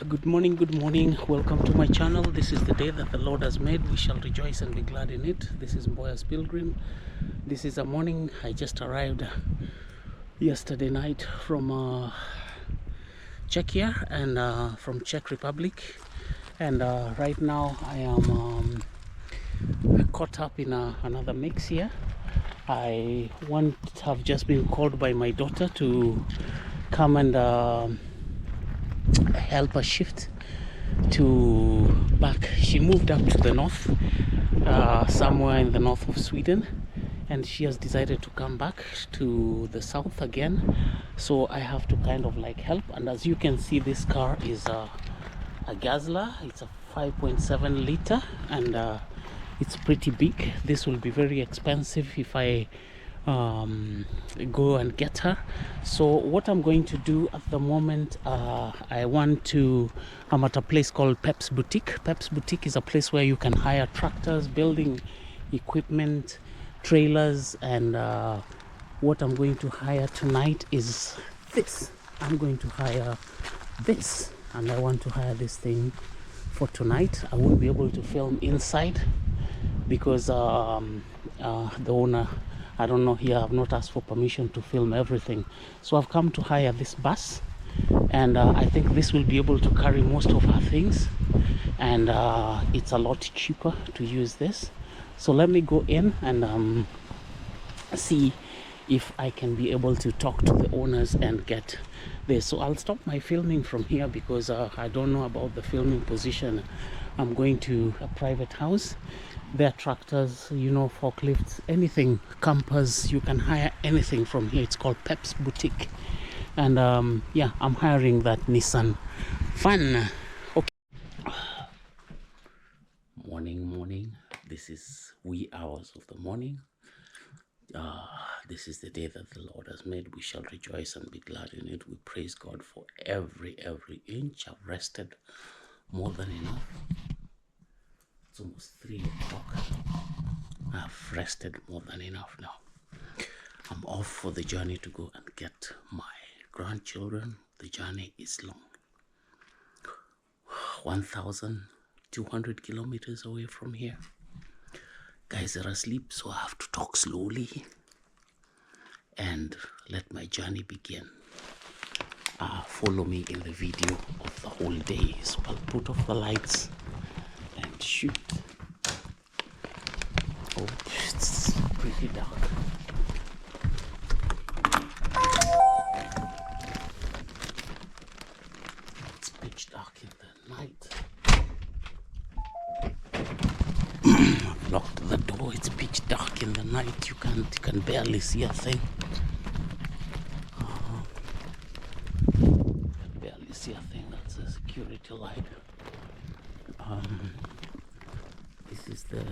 Good morning, welcome to my channel. This is the day that the Lord has made. We shall rejoice and be glad in it. This is Mboya's Pilgrim. This is a morning. I just arrived yesterday night from Czechia and from Czech Republic, and right now I am caught up in another mix here. I have just been called by my daughter to come and help her shift to back. She moved up to the north, somewhere in the north of Sweden, and she has decided to come back to the south again. So I have to kind of like help. And as you can see, this car is a Gazla. It's a 5.7 liter, and it's pretty big. This will be very expensive if I go and get her. So what I'm going to do at the moment, I'm at a place called Pep's Boutique. Pep's Boutique is a place where you can hire tractors, building equipment, trailers, and what I'm going to hire tonight is this. I'm going to hire this, and I want to hire this thing for tonight. I won't be able to film inside because the owner, I don't know here, I've not asked for permission to film everything. So I've come to hire this bus, and I think this will be able to carry most of her things, and it's a lot cheaper to use this. So let me go in and see if I can be able to talk to the owners and get this. So I'll stop my filming from here because I don't know about the filming position. I'm going to a private house. There are tractors, you know, forklifts, anything, campers. You can hire anything from here. It's called Pep's Boutique, and yeah, I'm hiring that Nissan Fun. Okay. Morning. This is wee hours of the morning. This is the day that the Lord has made. We shall rejoice and be glad in it. We praise God for every inch. I've rested more than enough. It's almost 3 o'clock. I've rested more than enough now. I'm off for the journey to go and get my grandchildren. The journey is long. 1,200 kilometers away from here. Guys are asleep, so I have to talk slowly and let my journey begin. Follow me in the video of the whole day. So I'll put off the lights and shoot. Oh, it's pretty dark. It's pitch dark in the night. I've locked the door. It's pitch dark in the night. You can barely see a thing. Barely see a thing. That's a security light. This is the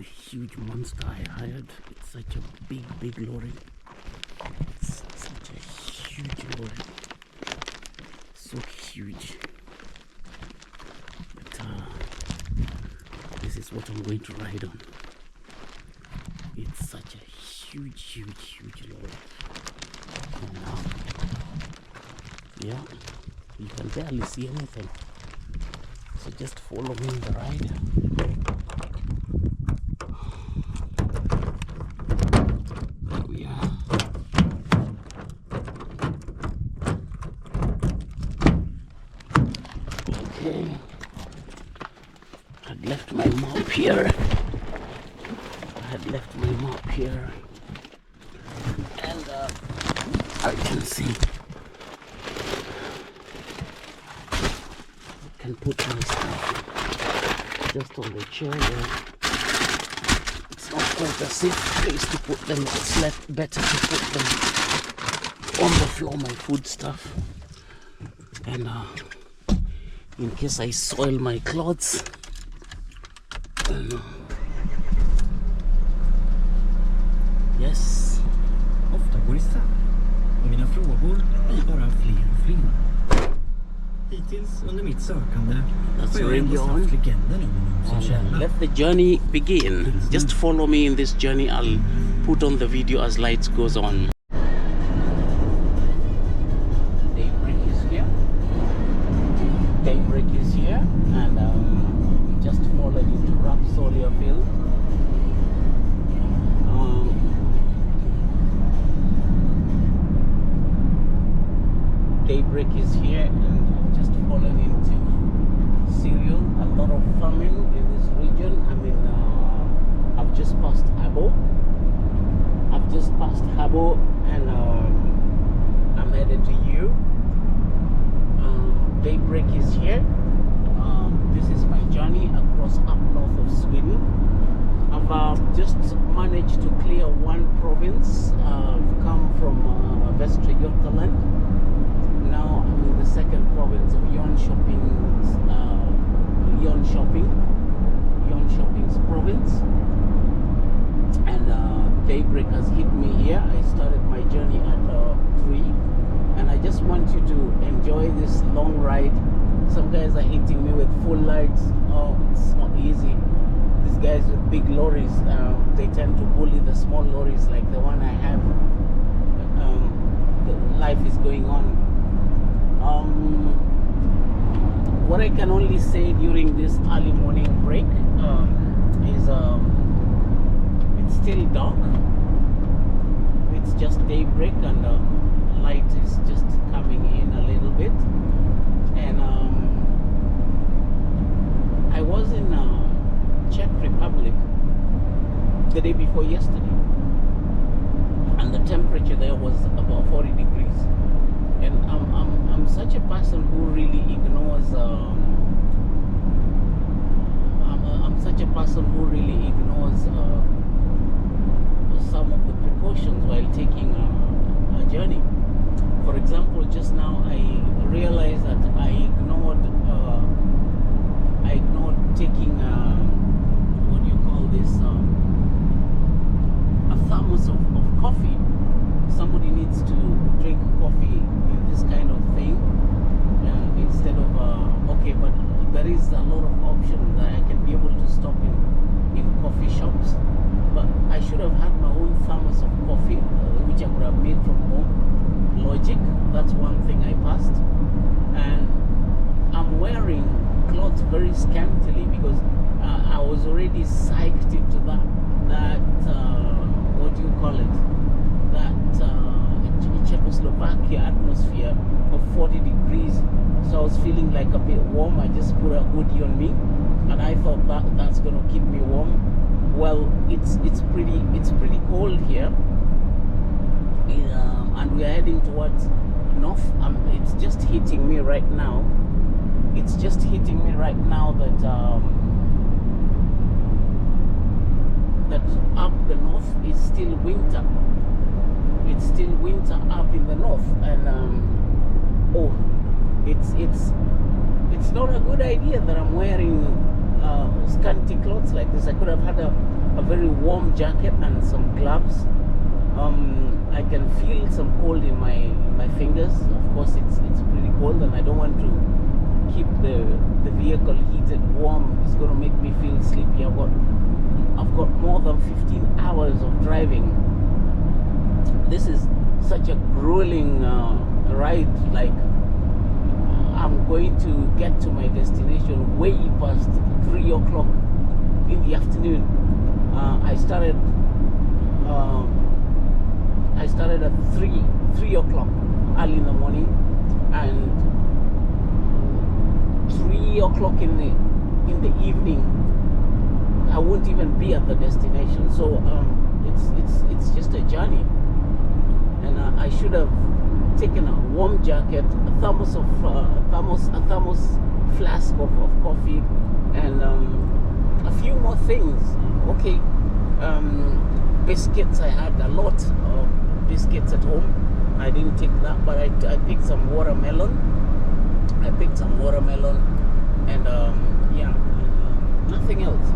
huge monster I hired. It's such a big lorry. It's such a huge lorry. So huge. But this is what I'm going to ride on. It's such a huge lorry. And yeah, you can barely see anything. So just follow me in the ride. There we are. Okay. I'd left my mop here. And I can see. I can put my stuff just on the chair there. It's not quite a safe place to put them. It's better to put them on the floor, my food stuff. And in case I soil my clothes. Yes. Ofta går isär. Och mina frågor blir bara fler och fler. Hittills under mitt sökande har jag ändå haft legenden om honom som källa. Let the journey begin. Just follow me in this journey. I'll put on the video as lights goes on. Daybreak is here. fallen into Rapsolia field. Daybreak is here, and I've just fallen into cereal. A lot of famine in this region. I mean, I've just passed Habo. And I'm headed to you. Daybreak is here. This is my journey across up north of Sweden. I've just managed to clear one province. I've come from Västra Götaland. Now I'm in the second province of Jönköping's province, and daybreak has hit me here. I started my journey at 3, and I just want you to enjoy this long ride. Some guys are hitting me with full lights. Oh, it's not easy. These guys with big lorries, they tend to bully the small lorries like the one I have. Life is going on. What I can only say during this early morning break is it's still dark. It's just daybreak, and light is just coming in a little bit. And I was in Czech Republic the day before yesterday, and the temperature there was about 40 degrees. And I'm such a person who really ignores. I'm such a person who really ignores some of the precautions while taking a journey. For example, just now I realized that I ignored taking what do you call this? A thermos of coffee. Somebody needs to drink coffee in this kind of thing instead of okay, but there is a lot of options that I can be able to stop in coffee shops. But I should have had my own thermos of coffee, which I could have made from home. Logic, that's one thing I passed. And I'm wearing clothes very scantily because I was already psyched into that what do you call it? That Czechoslovakia atmosphere of 40 degrees. So I was feeling like a bit warm. I just put a hoodie on me, and I thought that's gonna keep me warm. Well, it's pretty cold here, and we are heading towards north. It's just hitting me right now. It's just hitting me right now that that up the north is still winter. It's still winter up in the north, and it's not a good idea that I'm wearing scanty clothes like this. I could have had a very warm jacket and some gloves. I can feel some cold in my fingers. Of course, it's pretty cold, and I don't want to keep the vehicle heated warm. It's going to make me feel sleepy. I've got more than 15 hours of driving. This is such a grueling ride. Like, I'm going to get to my destination way past 3 o'clock in the afternoon. I started at 3 o'clock early in the morning, and 3 o'clock in the evening I won't even be at the destination. So it's just a journey, and I should have taken a warm jacket, a thermos flask of coffee, and a few more things. Okay, biscuits. I had a lot of biscuits at home. I didn't take that, but I picked some watermelon. And yeah, nothing else.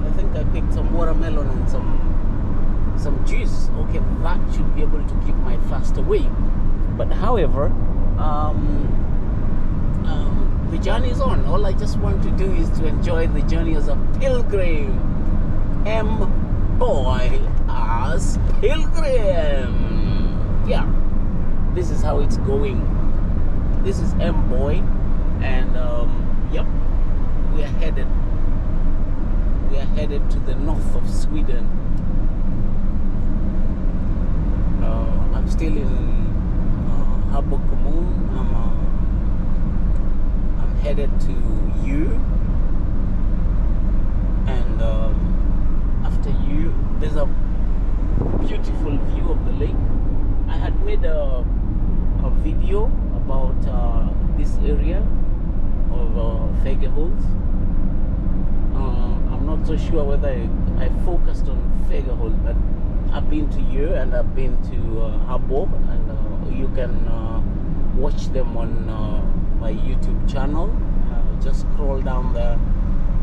I think I picked some watermelon and some juice. Okay, that should be able to keep my thirst away. But however, the journey is on. All I just want to do is to enjoy the journey as a pilgrim. M-boy as pilgrim. Yeah, this is how it's going. This is M-boy, and yep, we are headed we are headed to the north of Sweden. I'm still in Hamburg Kommune. I'm headed to U, and after U, there's a beautiful view of the lake. I had made a video about this area of Fagerhult. I'm not so sure whether I focused on Fagerhult, but I've been to you and I've been to Hamburg, and you can watch them on my YouTube channel. Just scroll down there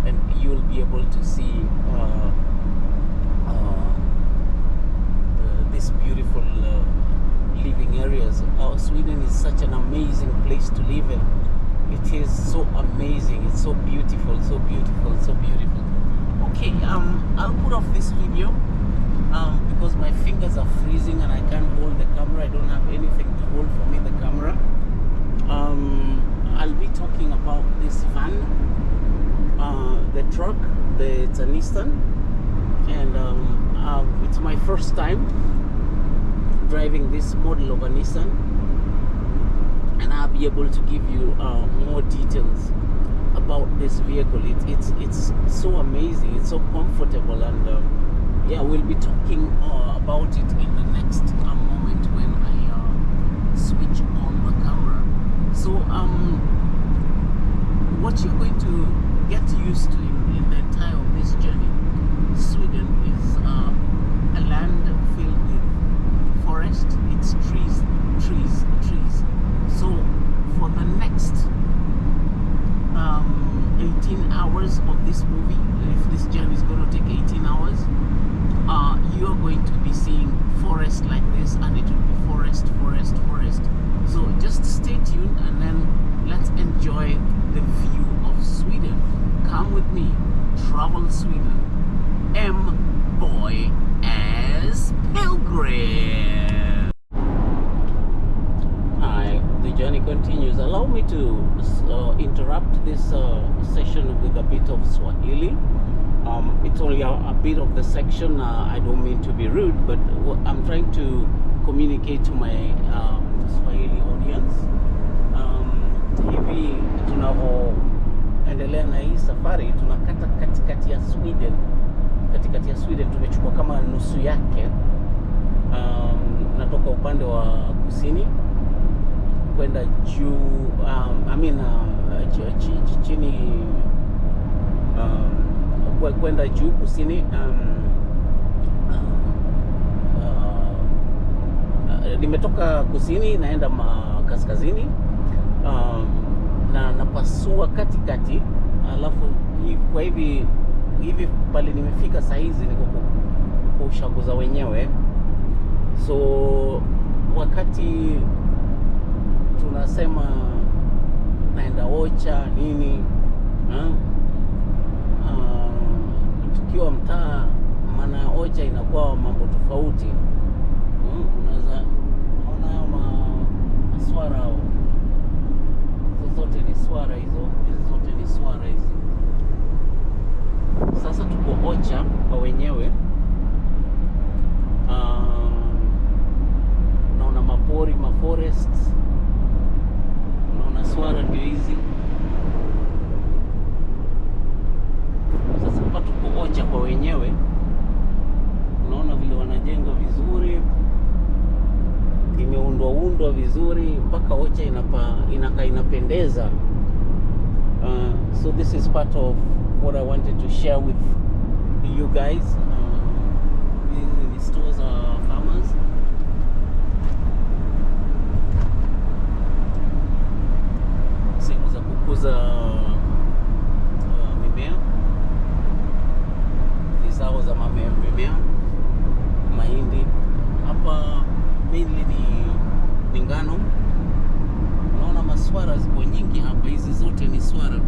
and you'll be able to see these beautiful living areas. Sweden is such an amazing place to live in. It is so amazing. It's so beautiful, so beautiful, so beautiful. Okay, I'll put off this video because my fingers are freezing and I can't hold the camera. I don't have anything to hold for me, the camera. I'll be talking about this van, the truck, it's a Nissan, and it's my first time driving this model of a Nissan, and I'll be able to give you more details about this vehicle. It's so amazing, it's so comfortable, and yeah, we'll be talking about it in the next moment when I switch on the camera. So what you're going to get used to in the entire of this journey, Sweden is a land filled with forest. It's trees. So for the next 18 hours of this movie, if this journey is going to take 18 hours, you're going to be seeing forest like this, and it will be forest. So just stay tuned, and then let's enjoy the view of Sweden. Come with me, travel Sweden. M-Boy as Pilgrim. Hi, the journey continues. Allow me to interrupt this session with a bit of Swahili. It's only a bit of the section. I don't mean to be rude, but I'm trying to communicate to my Swahili audience. Hivi tunavyoendelea na hii safari, tunakata katikati ya Sweden, tumechukua kama nusu yake. Natoka upande wa kusini kwenda juu, chini, kwenda juu kusini. Nimetoka kusini naenda kaskazini, na napasua katikati, alafu kwa hivi pale nimefika saa hizi niko kwa ushaguza wenyewe. So wakati tunasema naenda ocha nini, tukiwa mtaa, maana ocha inakuwa mambo tofauti. Unaweza ona maswara zote ni swara hizo zote ni swara hizi. Sasa tuko ocha kwa wenyewe. Unaona mapori, maforests, unaona swara ndio hizi. Sasa hapa tuko ocha kwa wenyewe. Unaona vile wanajenga vizuri, imeundwa vizuri mpaka ocha inapendeza. So this is part of what I wanted to share with you guys. These stores are farmers. Sehemu za kukuza mimea, zao za mimea, mahindi. Hapa mainly ni ngano. Unaona maswara zipo nyingi hapa, hizi zote ni swara.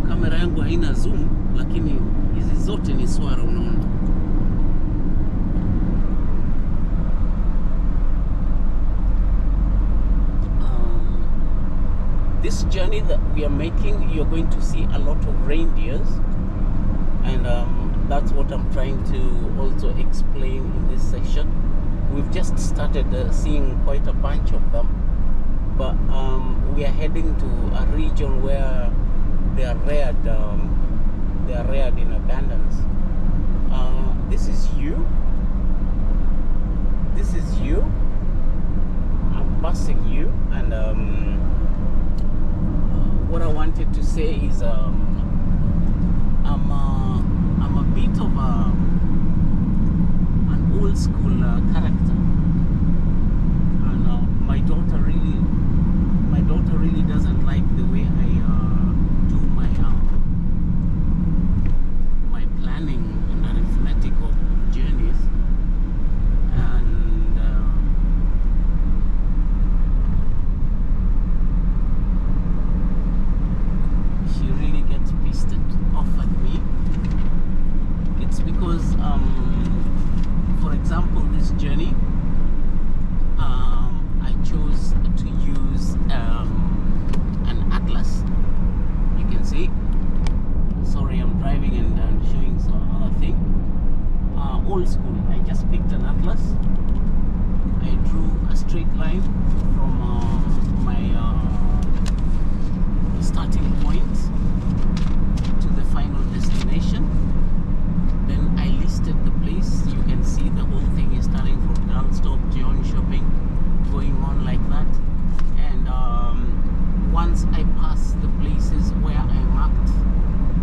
Kamera yangu haina zoom, lakini hizi zote ni swara, unaona. This journey that we are making, you're going to see a lot of reindeers. and that's what I'm trying to also explain in this session. We've just started seeing quite a bunch of them, but we are heading to a region where they are reared. They are reared in abundance. This is you. This is you. I'm passing you, and what I wanted to say is I'm a bit of an old school character, and my daughter really doesn't like the way I do my planning and arithmetic of journeys, and she really gets pissed off at me. It's because for example, this journey, I chose to use an atlas. You can see, sorry, I'm driving and showing some other thing. Old school. I just picked an atlas. I drew a straight line from my starting point to the final destination. Then I listed the place. You can see the whole thing is starting from Dalstop, John Shopping, going on like that. And once I pass the places where I marked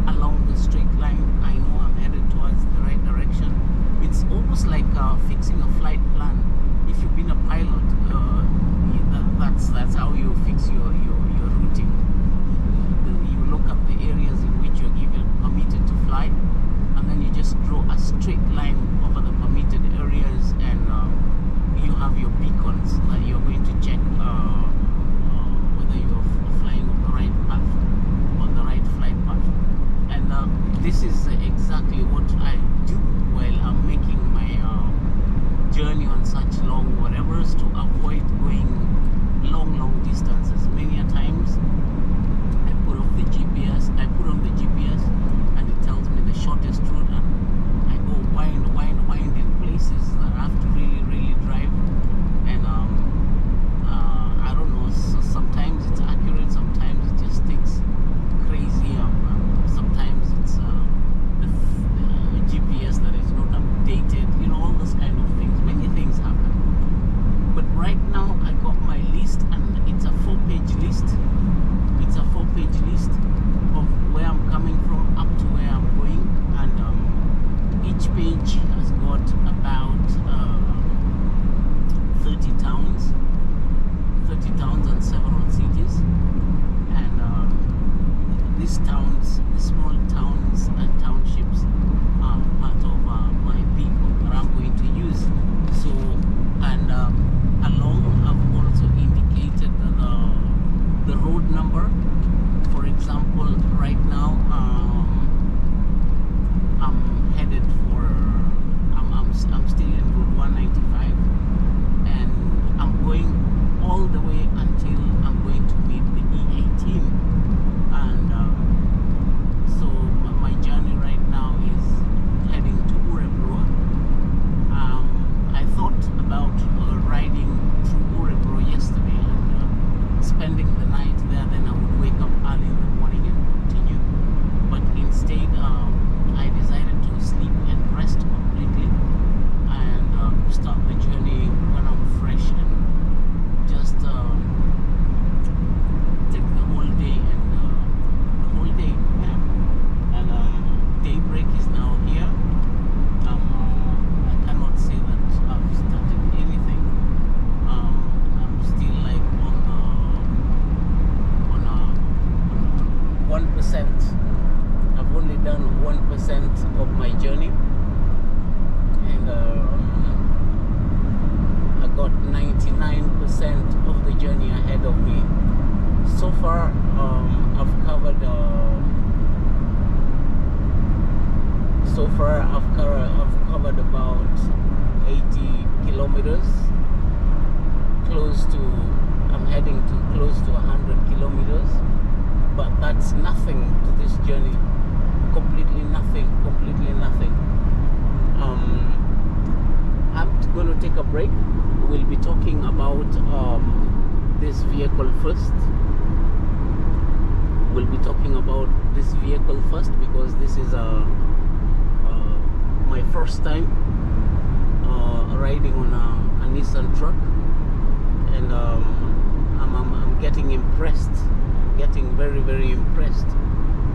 along the straight line, I know I'm headed towards the right direction. It's almost like fixing a flight plan. If you've been a pilot, that's how you fix your routing. You look up the areas in which you're given permitted to fly, and then you just draw a straight line over the permitted areas, and you have your beacons that you're going to check whether you're flying on the right path, on the right flight path. And this is exactly what I do while I'm making my journey on such long whatevers, to avoid going long distances. Many a times I put on the GPS, and it tells me the shortest route, and I go wind in places that I have to really drive. And I don't know, so sometimes it's accurate, sometimes it just takes crazy. Sometimes it's the GPS that is not updated, all those kind of things. Many things happen. But right now I got my list, and it's a 4-page list. It's a 4-page list of where I'm coming from up to where I'm going, and each page has got about 30 towns and several cities. And these towns, the small towns and townships, are part of my people that I'm going to use. So, and along I've also indicated the road number. For example, right now I'm headed for I'm still in road 195, and I'm going all the way until I'm going to meet the E18. And so my journey right now is heading to Urebro. I thought about riding through Urebro yesterday and spending the night there. Then I would wake up early in the morning and continue. But instead, I decided to sleep and rest completely, and start the journey when I'm fresh, and just take the whole day nap. And daybreak is now here. I cannot say that I've started anything. I'm still like on 1%. I've only done 1% of my journey, and I got 99% of the journey ahead of me. So far, I've covered about 80 kilometers. I'm heading to close to 100 kilometers, but that's nothing to this journey completely nothing. I'm going to take a break. We'll be talking about this vehicle first. We'll be talking about this vehicle first because this is my first time riding on a Nissan truck, and I'm getting impressed, getting very impressed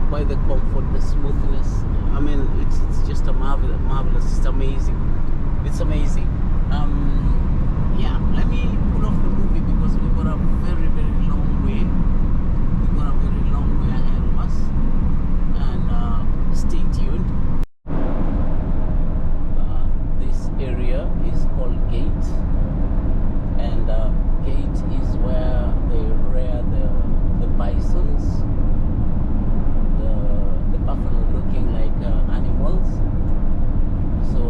by the comfort, the smoothness. I mean, it's just a marvelous. It's amazing. Yeah, let me pull off the movie because we've got a very long way. We've got a very long way ahead of us, and stay tuned. This area is called Gate, and Gate is where they rear the bisons, the buffalo looking like animals. So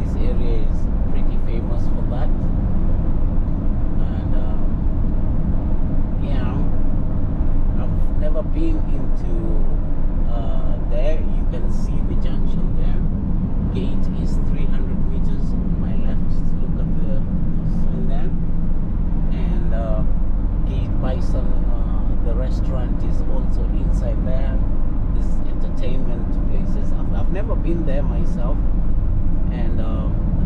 this area is pretty famous for that. And yeah, I've never been into there. You can see the junction there. Gate is 300 meters on my left. Look at the sign there. And Gate Bison, the restaurant is also inside there. This entertainment places. I've never been there myself. And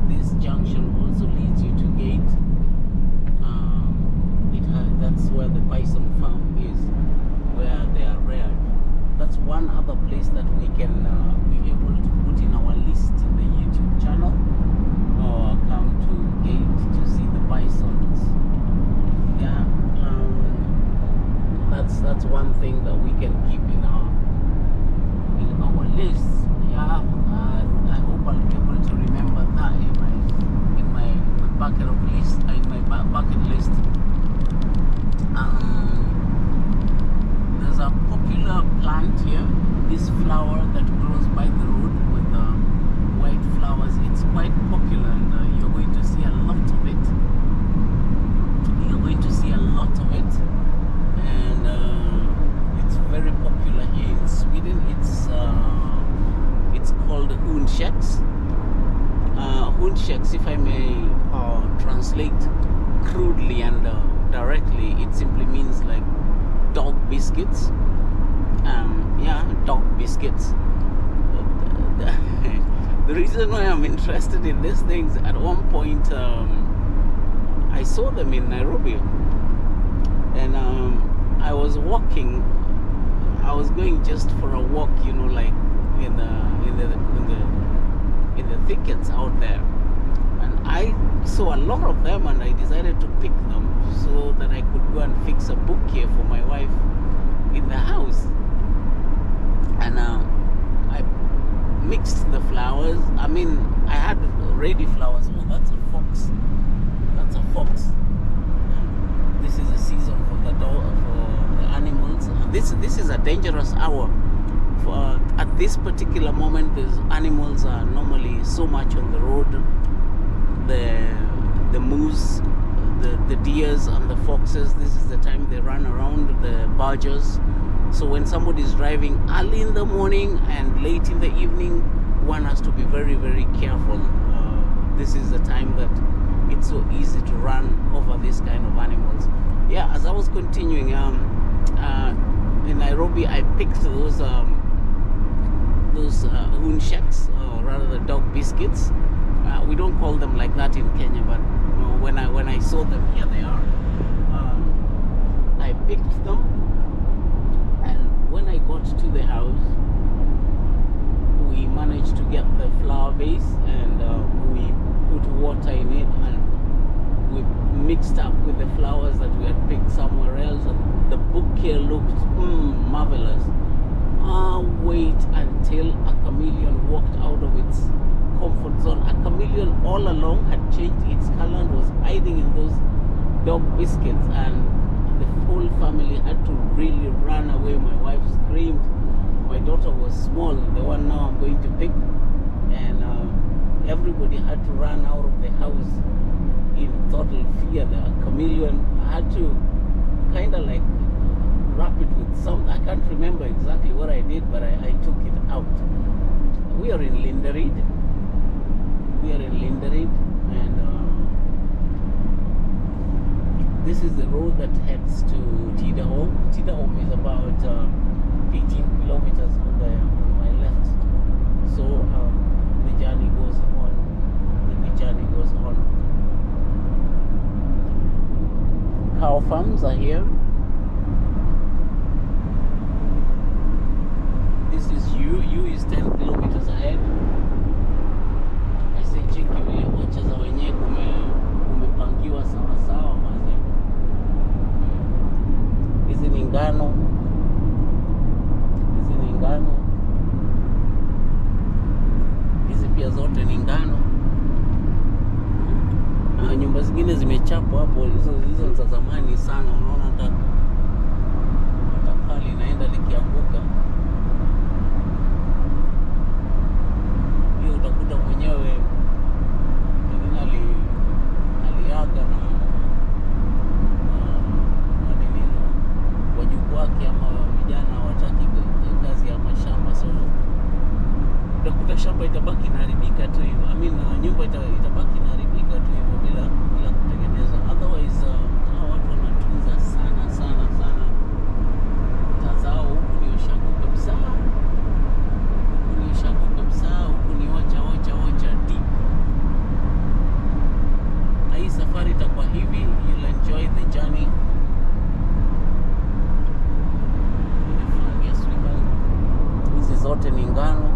this junction also leads you to Gate. That's where the bison farm is, where they are reared. That's one other place that we can be able to put in our list in the YouTube channel. Come to Gate to see the bisons. Yeah, that's one thing that we can keep in our list. Yeah, I hope I'll be able to remember that in my bucket list. There's a popular plant here. This flower that grows by the road with white flowers. It's quite popular, and you're going to see a lot of it. And it's very popular here in Sweden. It's called hundshacks. Hundshacks, if I may translate crudely and directly, it simply means like dog biscuits. Yeah, dog biscuits. The reason why I'm interested in these things, at one point I saw them in Nairobi, and I was walking. I was going just for a walk, you know, like in the thickets out there, and I saw a lot of them, and I decided to pick them so that I could go and fix a bouquet for my wife in the house. And I mixed the flowers. I mean, I had ready flowers. Oh, that's a fox. This is a season for the animals. This is a dangerous hour. At this particular moment, the animals are normally so much on the road. The moose, the deers and the foxes, this is the time they run around, the badgers. So when somebody is driving early in the morning and late in the evening, one has to be very careful. This is the time that it's so easy to run over this kind of animals. Yeah, as I was continuing in Nairobi, I picked those hundshacks, or rather the dog biscuits. We don't call them like that in Kenya, but when I saw them, here they are. I picked them, and when I got to the house, we managed to get the flower vase, and we put water in it, and we mixed up with the flowers that we had picked somewhere else, and the bouquet looked marvelous. Wait until a chameleon walked out of its comfort zone. A chameleon all along had changed its color and was hiding in those dog biscuits, and the whole family had to really run away. My wife screamed. My daughter was small, the one now I'm going to pick, and everybody had to run out of the house in total fear. The chameleon, I had to kind of like wrap it with some, I can't remember exactly what I did, but I took it out. We are in Linderid. And this is the road that heads to Tidaholm. Tidaholm is about 18 kilometers on my left. So the journey goes on. Cow farms are here. This is U is 10 kilometers ahead. I say cheki vile ocha za wenyewe kumepangiwa sawa sawa maze. Hizi ni ngano. Hizi pia zote ni ngano. Nyumba zingine zimechapwa hapo, hizo ni za zamani sana. Unaona hata pale inaenda likianguka. Hiyo utakuta mwenyewe pengine aliaga na nini wajukuu wake ama vijana hawataki kazi ya mashamba, so utakuta shamba itabaki inaharibika tu hivyo. Nyumba itabaki inaharibika tu hivyo bila kutengeneza. Otherwise hao watu wanatunza sana tazao. Huku ni ushago kabisa, huku ni ocha deep. Na hii safari itakuwa hivi, you'll enjoy the journey. Hizi zote ni ngano.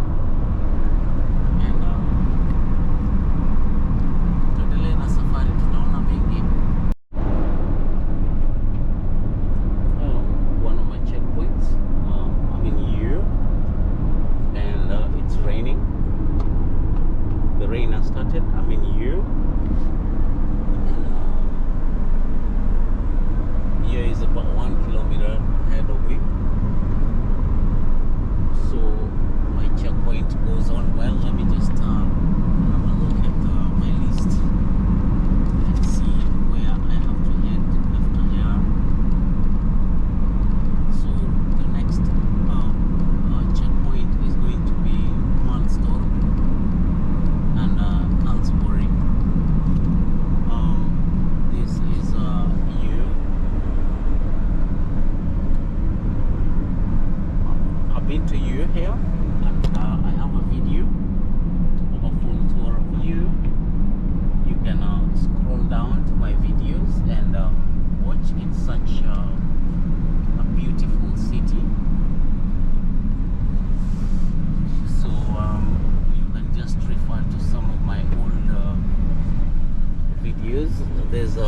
There's the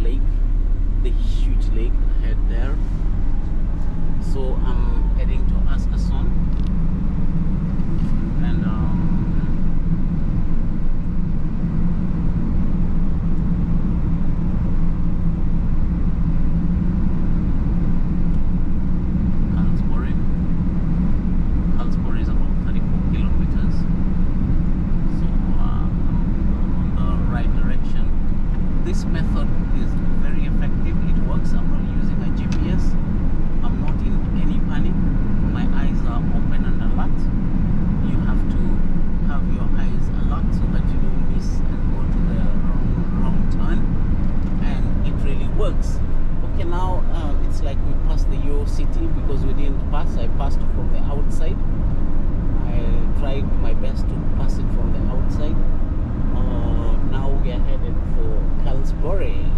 lake, the huge lake ahead there. So I'm heading to Askason, and Karlsborg is about 34 kilometers. So I'm on the right direction. This method is very effective. It works. I'm not using a GPS. I'm not in any panic. My eyes are open and alert. You have to have your eyes alert so that you don't miss and go to the wrong turn. And it really works. Okay, now it's like we passed the Euro City because we didn't pass. I passed from the outside. I tried my best to pass it from the outside. Now we are headed for Karlsborg.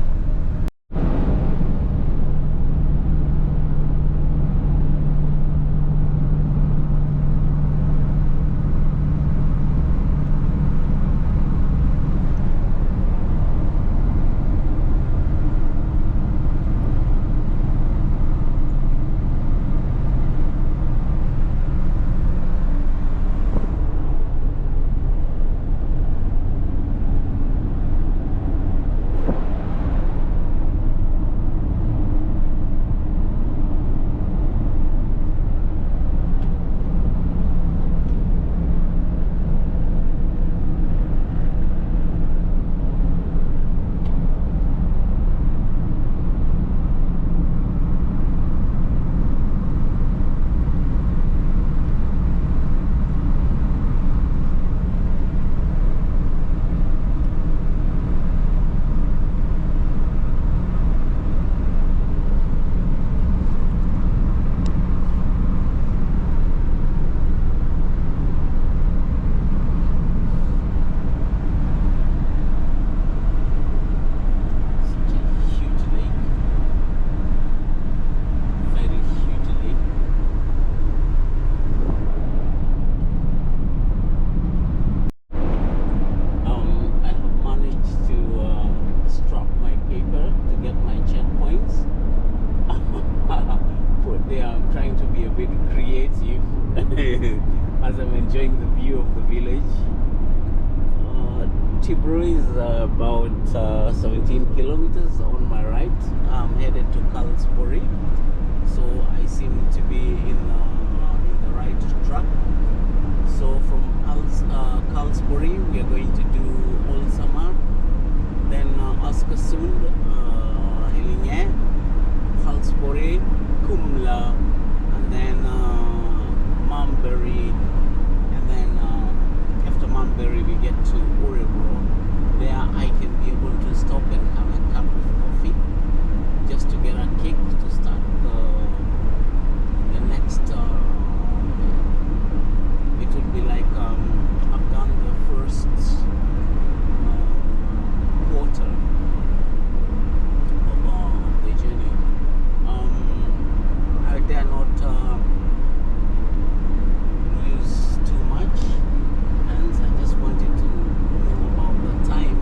as I'm enjoying the view of the village. Tibro is about 17 kilometers on my right. I'm headed to Carlsbury, so I seem to be in the right track. So from Carlsbury we are going to do Olsamar, then Askersund, Hellinge, Carlsbury, Kumla, and then Malmberry, and then after Malmberry we get to Örebro. There I can be able to stop and have a cup of coffee just to get a kick to start the next. It would be like I've done the first quarter of the journey. I dare not use too much, and I just wanted to know about the time.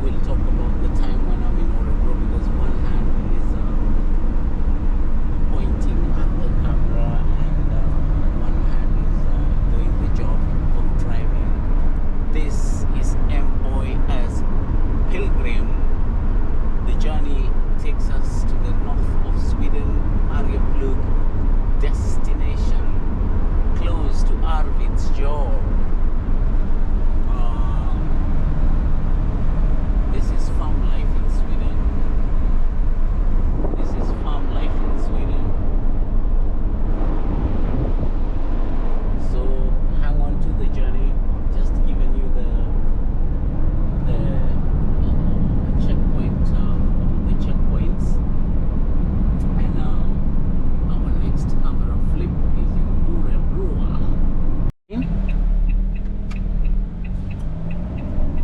We'll talk about the time when I'm in Örebro, because one hand is pointing at the camera and one hand is doing the job of driving. This is MOS Pilgrim. The journey takes us to the north of Sweden, Arjeplog destination, close to Arvidsjaur. This is farm life in Sweden. This is farm life in Sweden. So hang on to the journey. Just giving you the checkpoints, and our next camera flip is in Örebro.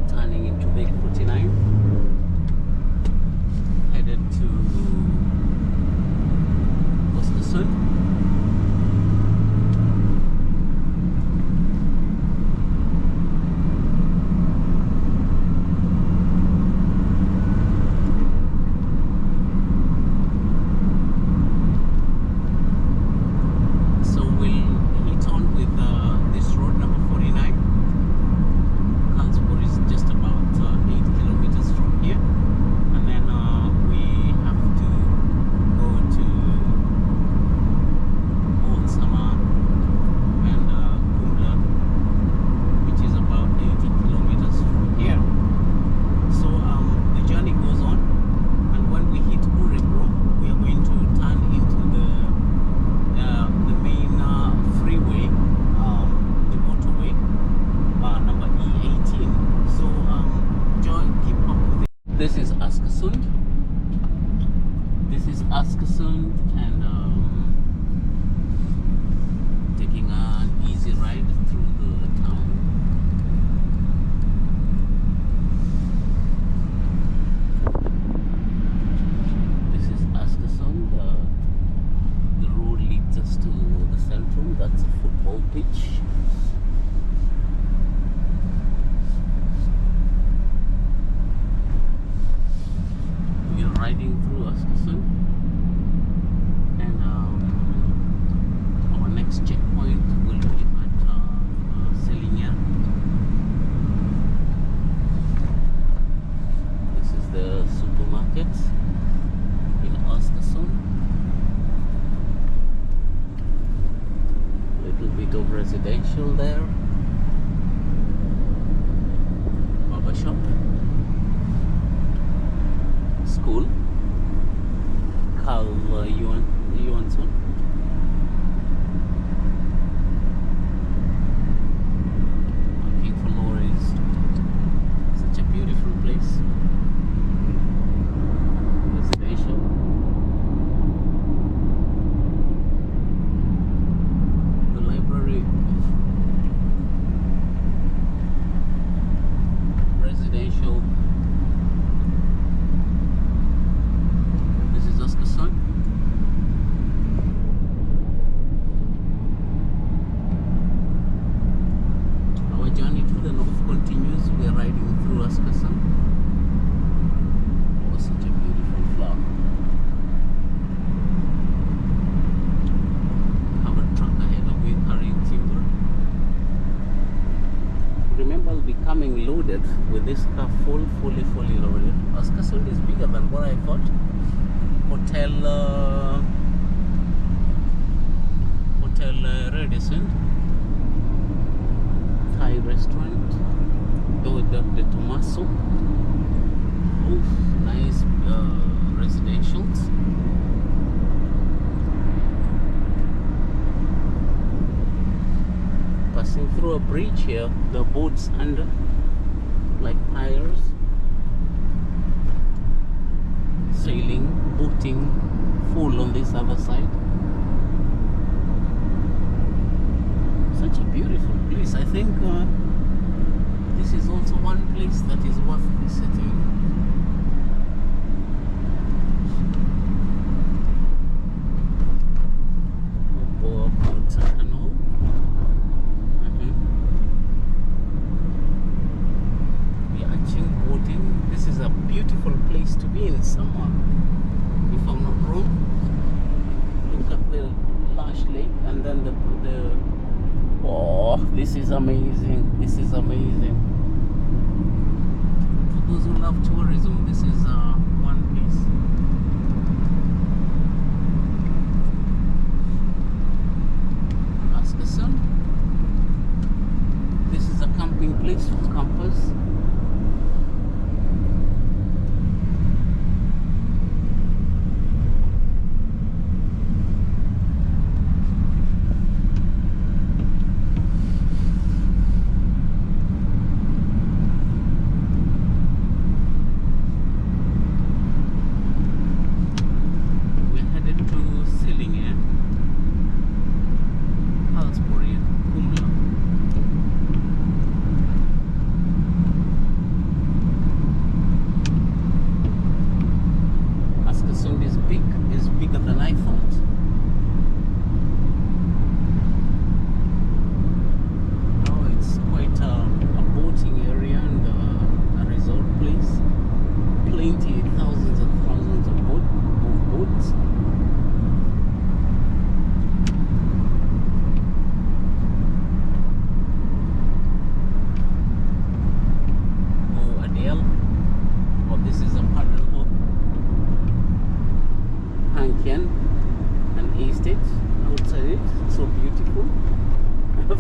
Turning into Big 49, headed to Östersund. So we'll hit on with this road number 49. Carlsberg is just about 8 kilometers from here, and then we have to go to Olsamar and Kumla, which is about 80 kilometers from here. So the journey goes on, and when we hit Örebro, we are going to turn into the main freeway, the motorway, number E18. So keep up with it. This is Askersund. This is Askersund, and taking an easy ride through the town. This is Askersund. The road leads us to the centrum. That's a football pitch. We are riding through Askersund, and our next checkpoint will be at Sellinger. This is the supermarket in Askersund. Little bit of residential there. Barber shop. School. Carl Johansson. Parking for lorries. Such a beautiful place. Residential. The library this car fully loaded. Östersund is bigger than what I thought. Hotel Radisson, Thai restaurant. Oh, the Tommaso. Oh, nice residentials. Passing through a bridge here, the boats under, like piers, sailing, boating, full on this other side. Such a beautiful place. I think this is also one place that is worth visiting. This is a beautiful place to be in summer, if I'm not wrong. Look at the lush lake, and then the oh, this is amazing. This is amazing. For those who love tourism, this is one place. Östersund. This is a camping place for campers.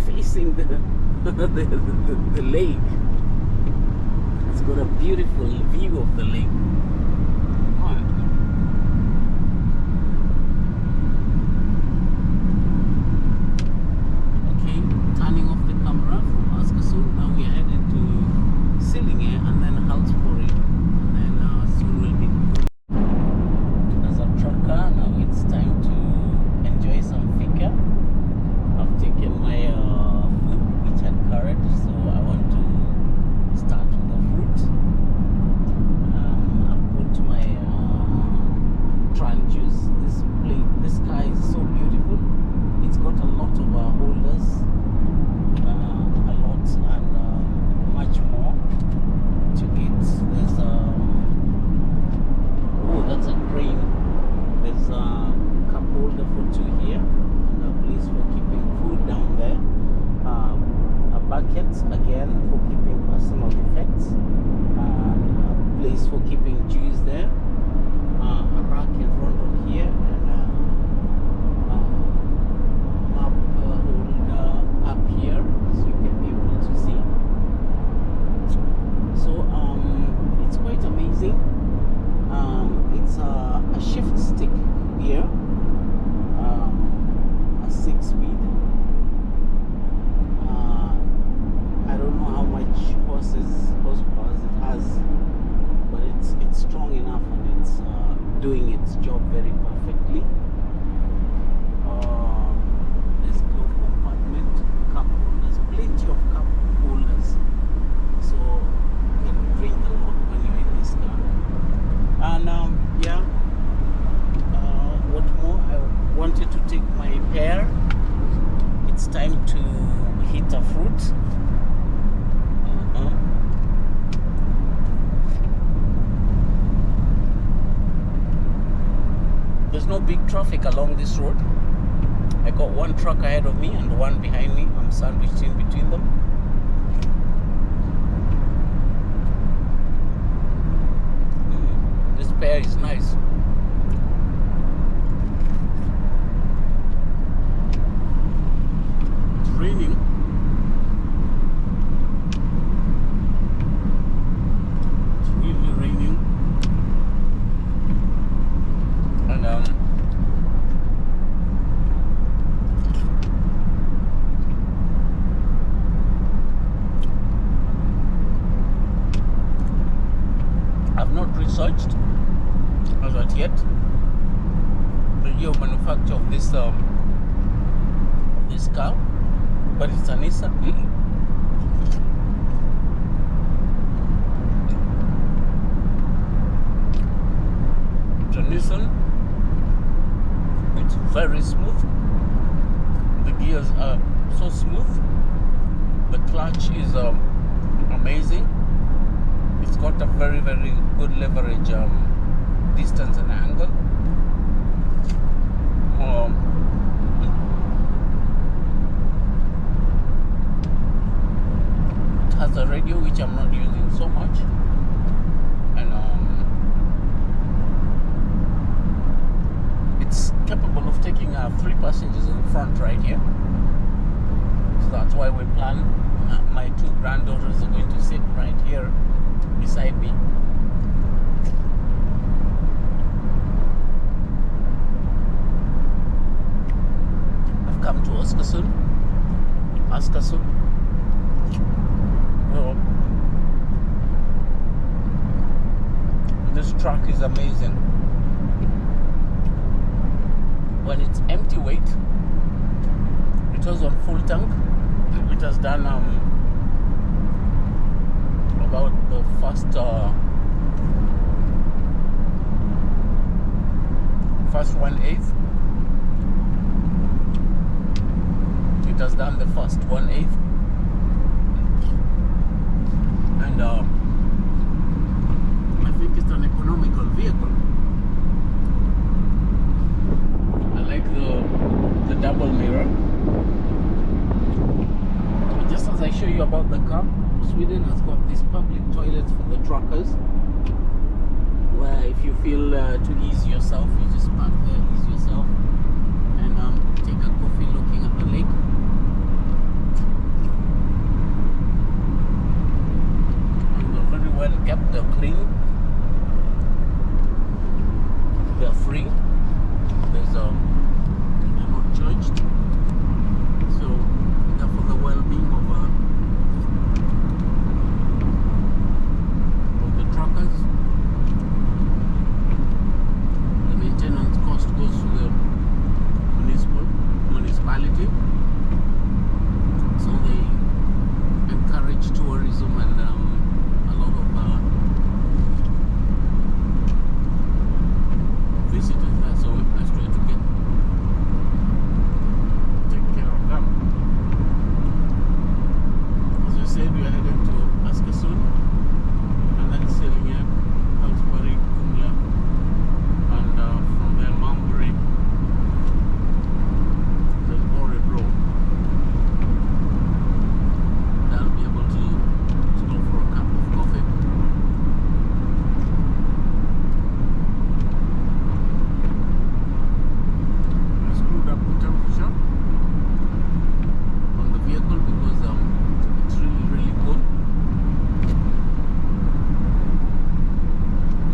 Facing the lake. It's got a beautiful view of the lake. Okay, turning off the camera from Östersund. Now we are headed to Sillinge and then Halsbury, and then soon we'll be as a trucker. Now it's time to enjoy some fika. I've taken my food, which had carrot, so I want to start with the fruit. I put my tran juice. This sky is so beautiful. It's got a lot of holders, a lot and much more to eat. There's oh, that's a crane. There's a cup holder for two here. Place for keeping food down there, a bucket again for keeping personal effects, a place for keeping juice there, a rack in front of here, and a map holder up here, as you can be able to see. So it's quite amazing. It's a shift stick here. 6-speed. I don't know how much horsepower it has, but it's strong enough and it's doing its job very perfectly. There's glove compartment, cup holders, plenty of cup holders, so you can drink a lot when you're in this car. And yeah. What more? I wanted to take my pear. It's time to hit a fruit. There's no big traffic along this road. I got one truck ahead of me and one behind me. I'm sandwiched in between them. air is nice. It's raining. It's really raining. And I've not researched as of yet the year of manufacture of this car, but it's a Nissan. It's a Nissan. It's very smooth. The gears are so smooth. The clutch is amazing. It's got a very, very good leverage distance and angle. It has a radio which I'm not using so much, and it's capable of taking 3 passengers in the front right here. So that's why we plan. My 2 granddaughters are going to sit right here beside me. I've come to Oskarsund. Well, this truck is amazing. When it's empty weight, it was on full tank. It has done about the first 1/8. It has done the first 1/8, and I think it's an economical vehicle. I like the double mirror. Just as I show you about the car, Sweden has got these public toilets for the truckers, where if you feel to ease yourself, you just park there, ease yourself, and take a coffee looking at the lake. And they're very well kept, they're clean, they're free, they're not charged. So they're for the well-being of the truckers. The maintenance cost goes to the municipality, so they encourage tourism and a lot of visitors there. So let's try to take care of them. As we said, we are heading to Oskarsund, and then sailing here, Karlsborg, Kumla, and from there Malmberg, then Örebro. I'll be able to stop for a cup of coffee. I screwed up the temperature on the vehicle because it's really, really cold.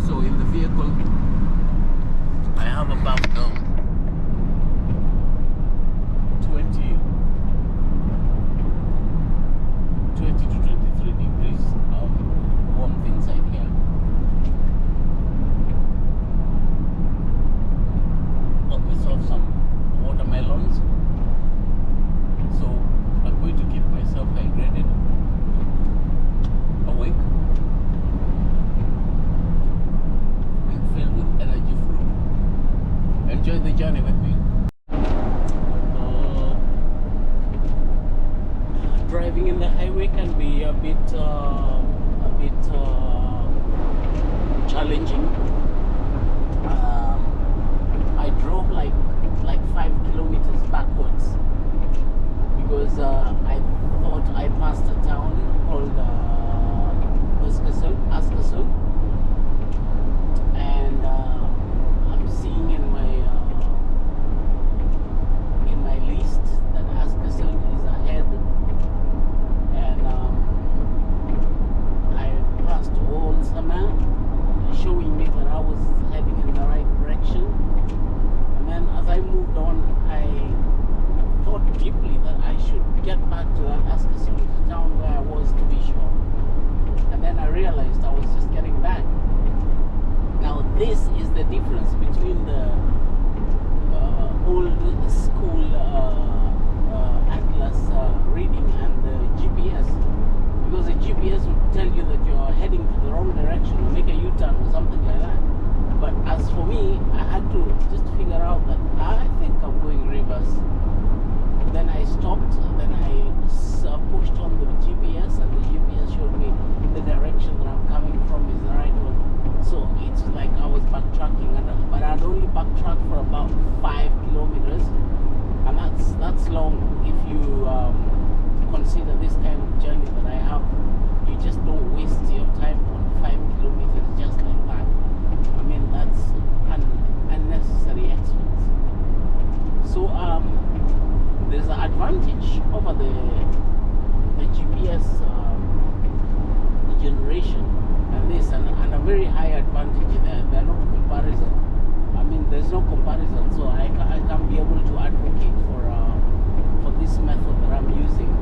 So in the vehicle, I have about 20 to 23 degrees warmth inside here. Got myself some watermelons, so I'm going to keep myself hydrated, awake, and filled with energy fruit. Enjoy the journey with me. Driving in the highway can be a bit challenging. I drove like 5 kilometers backwards because I thought I passed a town called Oskarsund, and this is the difference between the old school atlas reading and the GPS, because the GPS would tell you that you're heading to the wrong direction or make a U-turn or something like that. But as for me, I had to just figure out that I think I'm going reverse. Then I stopped, then I pushed on the GPS, and the GPS showed me the direction that I'm coming from is the right one. So it's like I was backtracking, but I'd only backtracked for about 5 kilometers, and that's long if you consider this kind of journey that I have. You just don't waste your time on 5 kilometers just like that. I mean, that's an unnecessary expense. So there's an advantage over the GPS generation and this, and a very high advantage. They're not comparison. I mean, there's no comparison, so I can't be able to advocate for this method that I'm using.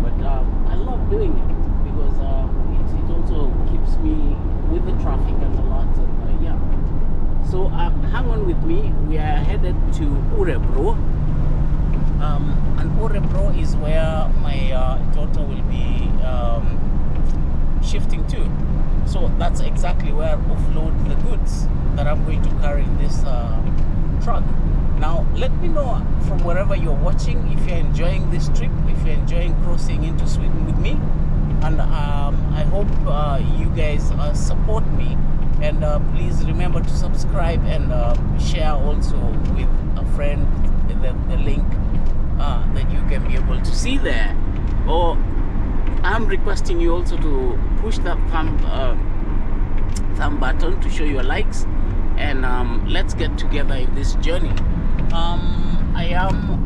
But I love doing it because it also keeps me with the traffic and a lot. And yeah, so hang on with me. We are headed to Urebro. And Urebro is where my daughter will be shifting to. So that's exactly where I offload the goods that I'm going to carry in this truck. Now, let me know from wherever you're watching if you're enjoying this trip, if you're enjoying crossing into Sweden with me. And I hope you guys support me. And please remember to subscribe and share also with a friend the link that you can be able to see there. Or I'm requesting you also to push that thumb button to show your likes, and let's get together in this journey. I am